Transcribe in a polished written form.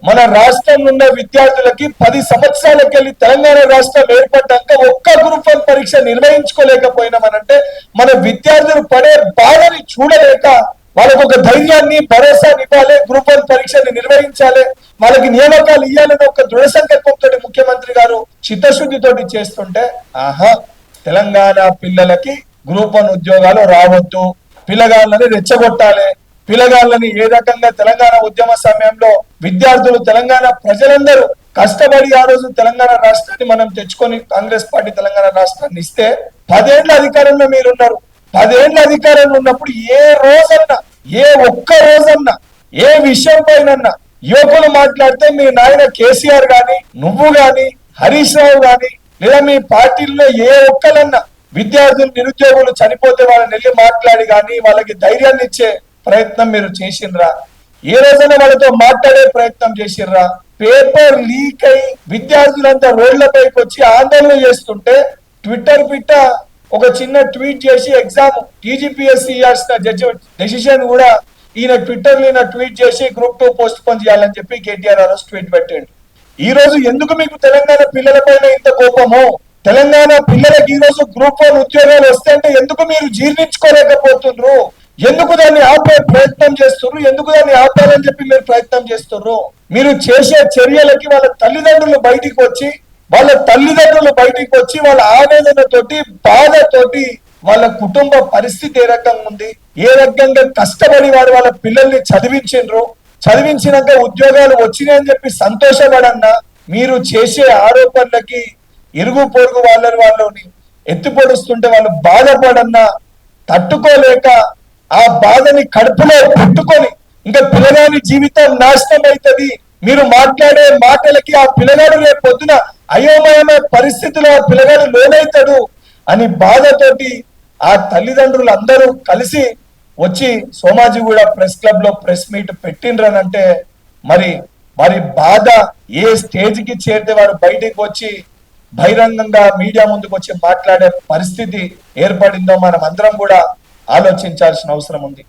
మన రాష్ట్రంలో ఉన్న విద్యార్థులకి 10 సంవత్సరాలకెళ్ళి తెలంగాణ రాష్ట్రం ఏర్పడ్డాక ఒక్క గ్రూప్ 1 పరీక్ష నిర్వహించుకోలేకపోయినామనంటే మన విద్యార్థులు పడే బాధని చూడలేక వాళ్ళకు ఒక ధైర్యాన్ని భరోసాని ఇవ్వాలి, గ్రూప్ 1 పరీక్షని నిర్వహించాలి, వాళ్ళకి నియామకాలు ఇవ్వాలని ఒక దృఢ సంకల్పంతో ముఖ్యమంత్రి గారు చిత్తశుద్ధితోటి చేస్తుంటే ఆహా తెలంగాణ పిల్లలకి గ్రూప్ 1 ఉద్యోగాలు రావద్దు, పిల్లగాళ్ళని రెచ్చగొట్టాలి, పిల్లగాళ్ళని ఏ రకంగా తెలంగాణ ఉద్యమ సమయంలో విద్యార్థులు తెలంగాణ ప్రజలందరూ కష్టపడి ఆ రోజు తెలంగాణ రాష్ట్రాన్ని మనం తెచ్చుకొని కాంగ్రెస్ పార్టీ తెలంగాణ రాష్ట్రాన్ని ఇస్తే 10 ఏళ్ల అధికారంలో మీరున్నారు. 10 ఏళ్ల అధికారంలో ఉన్నప్పుడు ఏ రోజన్నా ఏ ఒక్క రోజన్నా ఏ విషయం పైన యువకులు మాట్లాడితే మీ నాయన కేసీఆర్ గాని నువ్వు గాని హరీష్ రావు గాని లేదా మీ పార్టీల్లో ఏ ఒక్కలన్నా విద్యార్థులు నిరుద్యోగులు చనిపోతే వాళ్ళని వెళ్ళి మాట్లాడి గాని వాళ్ళకి ధైర్యాన్ని ఇచ్చే ప్రయత్నం మీరు చేసిండ్రా? ఏ రోజైనా వాళ్ళతో మాట్లాడే ప్రయత్నం చేసిర్రా? పేపర్ లీక్ అయి విద్యార్థులంతా రోడ్లపైకి వచ్చి ఆందోళన చేస్తుంటే ట్విట్టర్ పిట్ట ఒక చిన్న ట్వీట్ చేసి ఎగ్జామ్ టీజీపీఎస్సీ ఇవ్వాల్సిన డెసిషన్ కూడా ఈయన ట్విట్టర్ లో ట్వీట్ చేసి గ్రూప్ 2 పోస్ట్ పోన్ చేయాలని చెప్పి కేటీఆర్ ఆ రోజు ట్వీట్ పెట్టాడు. ఈ రోజు ఎందుకు మీకు తెలంగాణ పిల్లల పైన ఇంత కోపము? తెలంగాణ పిల్లలకి ఈ రోజు గ్రూప్ 1 ఉద్యోగాలు వస్తాయంటే ఎందుకు మీరు జీర్ణించుకోలేకపోతున్నారు? ఎందుకు దాన్ని ఆపే ప్రయత్నం చేస్తున్నారు? ఎందుకు దాన్ని ఆపాలని చెప్పి మీరు ప్రయత్నం చేస్తున్నారు? మీరు చేసే చర్యలకి వాళ్ళ తల్లిదండ్రులు బయటికి వచ్చి వాళ్ళ ఆవేదనతోటి బాధతోటి వాళ్ళ కుటుంబ పరిస్థితి ఏ రకంగా ఉంది, ఏ రకంగా కష్టపడి వాళ్ళ పిల్లల్ని చదివించినాక ఉద్యోగాలు వచ్చినాయని చెప్పి సంతోషపడన్నా మీరు చేసే ఆరోపణలకి ఇరుగు పొరుగు వాళ్ళని ఎత్తిపొడుస్తుంటే వాళ్ళు బాధపడన్నా తట్టుకోలేక ఆ బాధని కడుపులో పెట్టుకొని ఇంకా పిల్లగాని జీవితం నాశనం అవుతుంది, మీరు మాట్లాడే మాటలకి ఆ పిల్లగాడు రేపు పొద్దున అయోమయమైన పరిస్థితిలో ఆ పిల్లగాడు లోనైతాడు అని బాధతోటి ఆ తల్లిదండ్రులు అందరూ కలిసి వచ్చి సోమాజిగూడ ప్రెస్ క్లబ్ లో ప్రెస్ మీట్ పెట్టిండ్రనంటే మరి బాధ ఏ స్టేజ్ కి చేరితే వారు బయటికి వచ్చి బహిరంగంగా మీడియా ముందుకు వచ్చి మాట్లాడే పరిస్థితి ఏర్పడిందో మనం అందరం కూడా ఆలోచించాల్సిన అవసరం ఉంది.